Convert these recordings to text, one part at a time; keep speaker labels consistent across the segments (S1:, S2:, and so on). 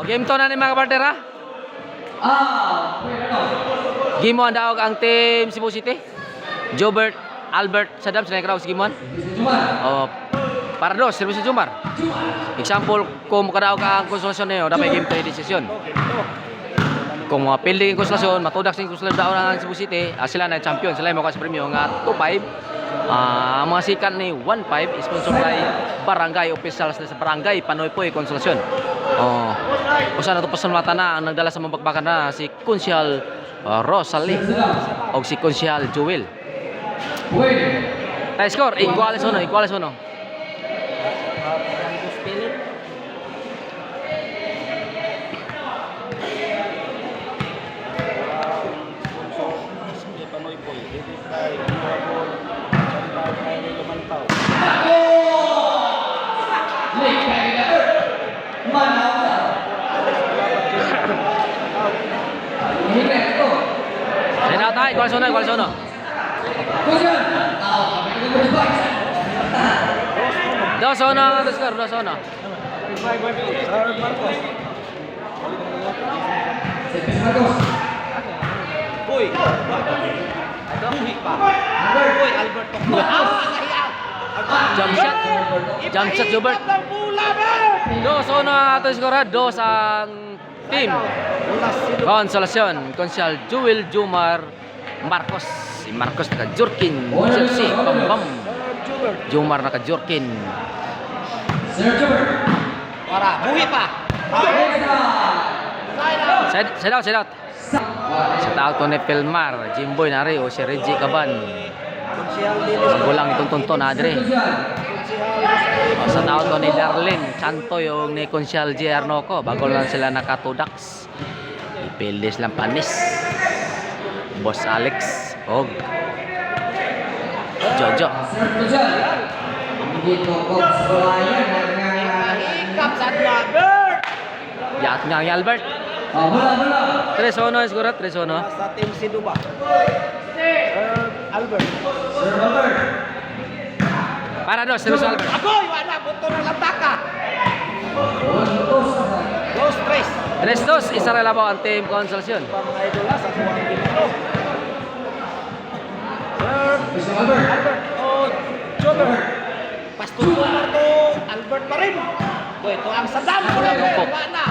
S1: O game to na ni mga partner ha. Game mo ang daog ang team Cebu City. Jobert, Albert, Sadam sila yung sige mo. O para dos, service Jumar. Example, kung makadaog ang konsolasyon niyo, dapat game to yung desisyon. Kung pildi yung konsolasyon, matudak sa konsolasyon daog ang Cebu City, sila na champion, sila yung mukha sa premyo nga 2-5. Ang mga sikat ni 1-5 sponsor by barangay officials sa barangay Panoypoy Konsolasyon. Usa na to pasalamatan na ang nagdala sa mabakbakan na si Konsyal Rosalie o si Konsyal Joel. Tay score iguales uno. Iguales uno. Dos uno. Jump shot Jobert. 2-1 ato skor. 2 ang team Konsolasyon. Konsyal Joel Jumar Marcos. Si Marcos naka-Jorkin jersey Bambam. Jumar naka-Jorkin.
S2: Para buhi pa.
S1: Side out. Set out ko ni Pelmar, Jimboy nari o si Reggie Caban. Magulang itong tonton na adre. Set out ko ni Darlene Chanto yung ni Konsyal JR Noco. Bago lang sila nakatudaks. Ipilis lang panis. Boss Alex og Jojo. Yat nga Albert.
S3: Bola.
S1: 3-1 skor 3-1.
S2: Sa team Siduba. Albert.
S1: Para dos, terus Albert.
S2: Agoy, wala buto na lataka. 2-3.
S1: 3-2, isa na labaw ang team Konsolasyon.
S2: Mga idola sa suwang ginto. Albert. Oh, Jobert. Pastor Jumar to Albert pa rin. Boy, ito ang sadam ko lang. Wala.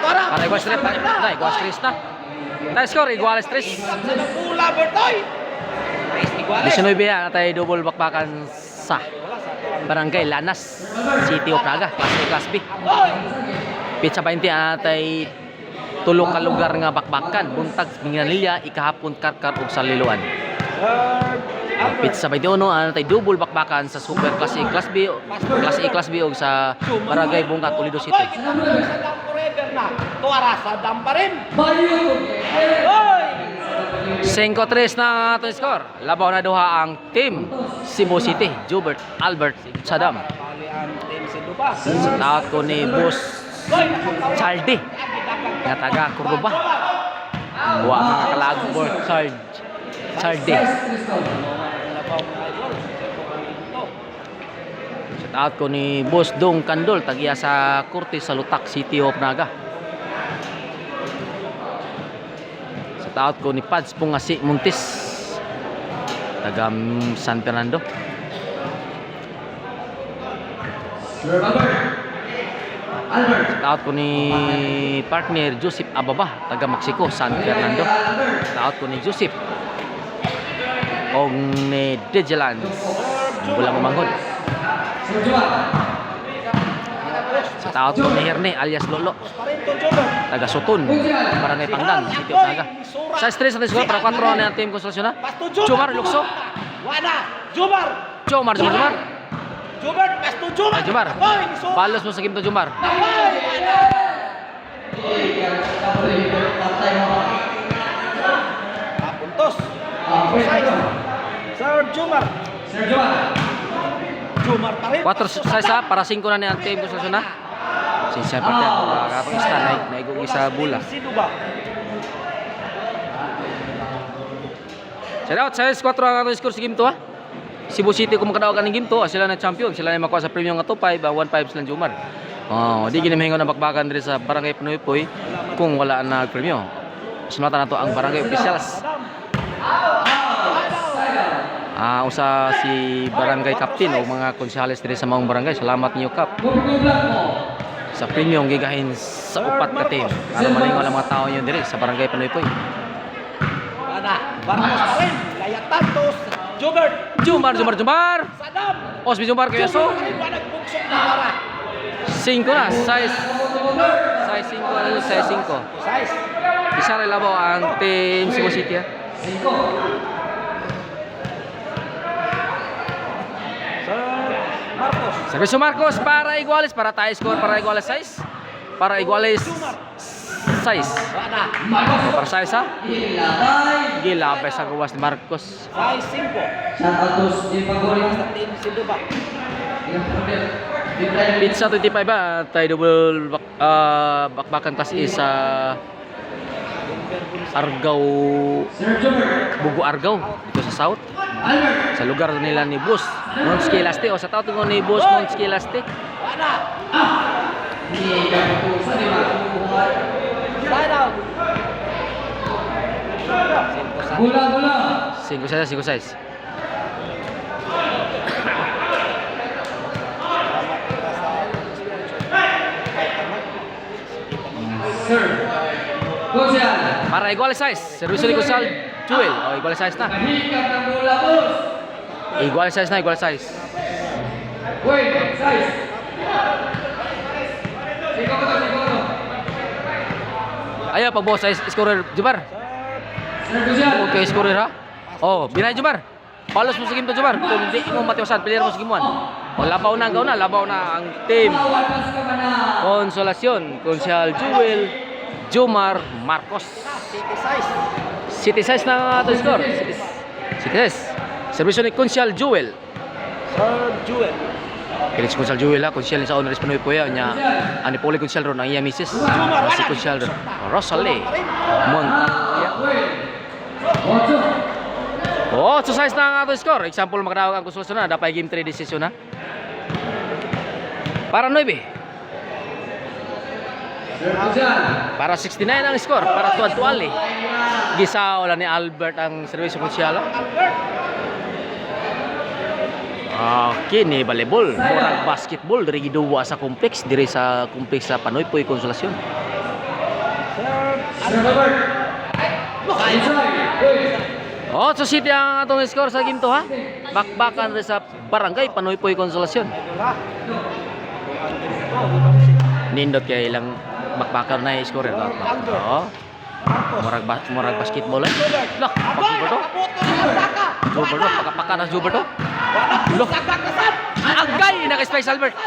S2: Tora.
S1: Para igual 3, igual 3 na. Tayo score, iguales 3.
S2: Sa pula, Bertoy.
S1: 19 yan, natay double bakbakan sa Barangay Lanas, City of Naga, Class B. Pizza 20 natay tulong ka lugar nga bakbakan, buntag Minganilya, ikahapon karkar ug sa Liloan. Pizza 21 natay double bakbakan sa Super Class A, Class B, Class B ug sa Barangay Bungat, Ulido City.
S2: Tuara sa dam pa rin.
S1: 5-3 na ato score. Labaw na duha ang team Cebu City, Jobert, Albert, Sadam. Sa taot ko ni Boss Chardy nga taga Cordoba. Buwa mga kalago board Chardy. Sa taot ko ni Boss Dong Kandol tagiya sa Corte sa Lutak, City of Naga. Taot ko ni Pads Pungasi Muntis taga San Fernando. Taot ko ni partner Joseph Ababa taga Mexico, San Fernando. Taot ko ni Joseph og ni Dejelans Bulang Umanghod. Sa taot ko ni Herne alias Lolo taga Sutun, Barangay Pangdan, City of Naga. Sa stress sa score para 4 na ang team Konsolasyon na. Jumar Lukso. Jumar. Jumar. Balos mo sa game to Jumar.
S2: Puntos. Sir Jumar pa rin.
S1: 4 sa para 5 na ni ang team Konsolasyon na. Siya parte ang katong ista na igong isa bula. Shout out sa 4 ang atong score sa game to ha. Cebu City kung makadaog ang game to, sila na champion, sila na makuha sa premium nga 2-5, 1-5 sila Jumar. Oh, di ginamahingon ang bakbakan diri sa Barangay Panoy-Poy kung wala na premyo. Sumata na to ang Barangay Officials. Usa si Barangay Captain o mga konsyales diri sa maong barangay. Salamat niyo Kap. Sa premyo ang gigahin sa upat ka team. Para malingon ang mga tao niyo diri sa Barangay Panoy-Poy.
S2: Barcos pa rin. Kaya Tantos, Jobert,
S1: Jumar.
S2: Sadam.
S1: Osby Jumar kayo so.
S2: Nagbugsok na para.
S1: 5 na, size 5 ano, size 5.
S2: Size.
S1: Isa rin labaw ang team Cebu City.
S2: Sir Marcos.
S1: Servisyo Marcos para iguales, para tayo score, para iguales size. Para iguales size.
S2: Wala.
S1: Para size ha? Gilabay sa gawas ni Marcos.
S2: Size 5.
S3: Santos di pagorin.
S2: Sa team Siduba.
S1: Pizza 25 ba? Tayo double bakbakan class is sa Argao, Bugo Argao dito sa South. Sa lugar nila ni Boss Monski Laste o sa tao tungo ni Boss Monski Laste.
S2: Wala. Slide out.
S3: Bola.
S1: 5 size.
S3: Sir. Gonzal.
S1: Para igual size. Servisyo ni Gonzal Jewel. O igual size na.
S3: Hikat ng bola, boss.
S1: Igual size.
S3: Wait, size. Siguro.
S1: Ayo pag boss size scorer Jumar.
S3: Sir Gonzal.
S1: Okay scorer ha. Oh, binay Jumar. Palos mo sa game to Jumar. Kung di mo matiwasan, player mo sa game 1. O labaw na ang team
S3: Lawas ka ba na?
S1: Consolacion, Konsyal Jewel, Jomar Marcos. City size na to score. City size. Servisyo ni Konsyal Jewel.
S2: Sir Jewel.
S1: Kini si Konsyal Jewel ha, Konsyal sa Honoris Panoy po yan nya. Ani puli Konsyal ron ang iya misis. Si Konsyal ron. Rosalie Montalia. Oh, so size na nga to score. Example makadawag ang Konsolasyon na dapat game 3 decision ha. Para 9.
S3: Sir Gonzal.
S1: Para 69 ang score. Para tuwad-tuwal eh. Gisa wala ni Albert ang servisyo Konsyal. Okay, ni volleyball, murag basketball diri giduwa sa complex, diri sa complex sa Panoy-Poy Konsolasyon.
S3: Sir Robert. Inside.
S1: Oh, so City ang atong score sa game to ha. Bakbakan rin sa Barangay Panoy-Poy Konsolasyon. Nindot kay ilang bakbakan na score ito. Oh. Murag basketball eh. Lah, bakit to? Jubber to, pagkapaka na Jubber to. Loh, agay naka-space Albert.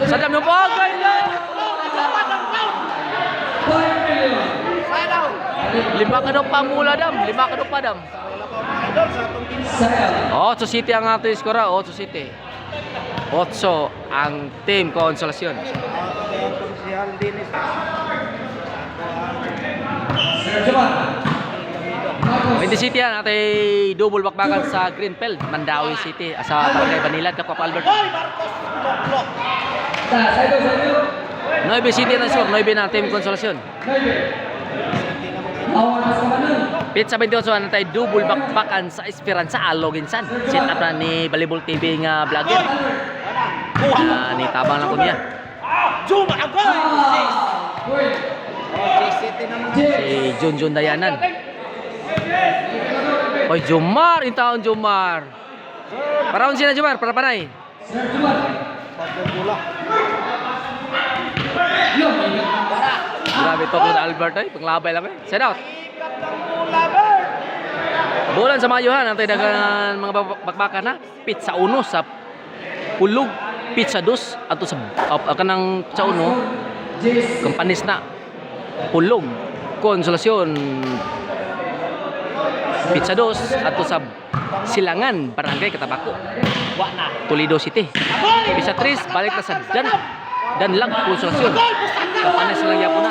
S1: Sadam no po agay na.
S3: 5 million.
S1: Lima ka daw pamula dam, lima ka daw pa dam.
S3: Sayang.
S1: 8 City ang ato score, 8 City. 8 ang team Konsolasyon.
S3: Sir Jaman.
S1: Windy City yan, atay double bakbakan sa Greenfield, Mandawi City, sa Barangay Banilad, Kapwa Albert.
S3: Sa'yo.
S1: 9 City na score, 9 na team Konsolasyon.
S3: 9. Awan sa kanan.
S1: Pizza 28 ang atay double bakbakan sa Esperanza, Aloginsan. Set up na ni Volleyball TV nga vlogger. Ni tabang lang ko niya.
S2: Juma agay.
S3: Wait.
S1: Si Junjun Dayanan. Oy, Jomar, intaon Jomar. Paraon sila Jomar, para panay.
S3: Sir Jaman.
S1: Grabe to kung Albert ay, panglabay lang eh. Send out. Bulan sa Mayuhan, ang tayo dagan mga bakbakan na. Pizza 1 sa Pulog, Pizza 2 ato sa kanang Pizza 1 kampanis na Pulog, Konsolasyon, Pizza 2 ato sa Silangan, Barangay Katabako, Toledo City. Pizza 3 balik na sa Danlag, Konsolasyon, kampanis lang yapon na.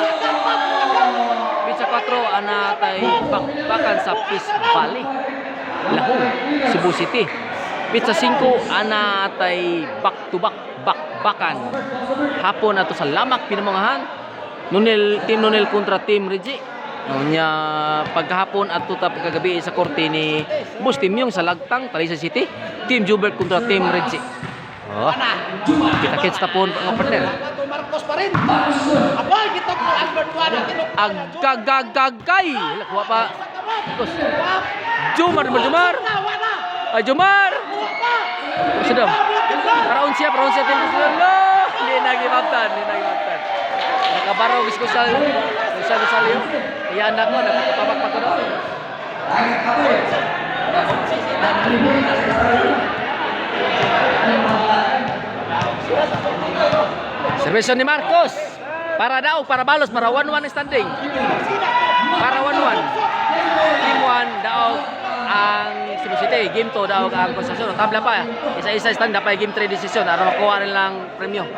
S1: Pizza 4 anatay bakbakan sa Peace Valley, Lahong, Cebu City. Pizza 5 anatay back to back bakbakan. Hapon ato sa Lamak pinamangahan. Team Nunel kontra Team Reggie. Nya pagkahapon at tuta pagkagabi sa korte ni Boss Team yung sa Lagtang, Talisay City. Team Jubert kontra Team Reggie. Oh, kita-kits na po mga partner.
S2: Marcos pa rin. Aba, kita ko Albert Duana.
S1: Agagagagay. Kuha pa. Boss. Jumar. Ay, Jumar. Sudah. Paraon siya Team Jubert. No, hindi nagibabtan. Nakabaraw biskusal yun. Iyan na ko, nagpapapak ko doon. Servisyo ni Marcos. Para balos, para 1-1 standing. Para 1-1. Game 1, daog ang Cebu City. Game 2, daog ang Concepcion. Tabla pa. Isa-isa stand, dapat game 3 decision. Para makuha rin lang premyo.